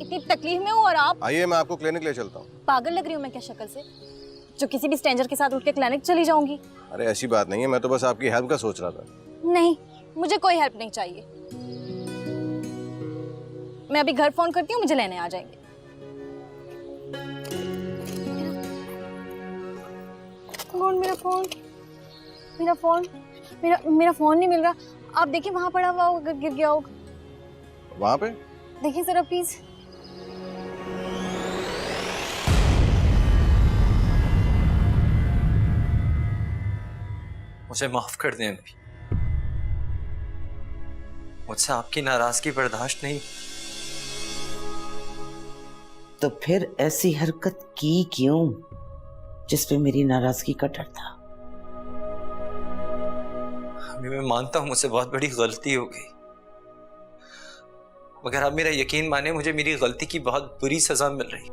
इतनी तकलीफ में हूँ और आप। आइए मैं आपको क्लिनिक ले चलता हूँ। पागल लग रही हूँ मैं क्या शक्ल से, जो किसी भी स्ट्रेंजर के साथ उठ के क्लिनिक चली जाऊंगी? अरे ऐसी बात नहीं है, मैं तो बस आपकी हेल्प का सोच रहा था। नहीं, मुझे कोई हेल्प नहीं चाहिए। मैं अभी घर फोन करती हूँ, मुझे लेने आ जाएंगे। फोन, मेरा फोन, मेरा फोन, मेरा फोन नहीं मिल रहा। आप देखिए वहां पड़ा हुआ होगा, गिर गया होगा। वहां पे देखिए जरा प्लीज। मुझे माफ कर दें अम्मी, मुझसे आपकी नाराजगी बर्दाश्त नहीं। तो फिर ऐसी हरकत की क्यों जिसपे मेरी नाराजगी का डर था? अम्मी मैं मानता हूं मुझसे बहुत बड़ी गलती हो गई, मगर आप मेरा यकीन माने, मुझे मेरी गलती की बहुत बुरी सजा मिल रही।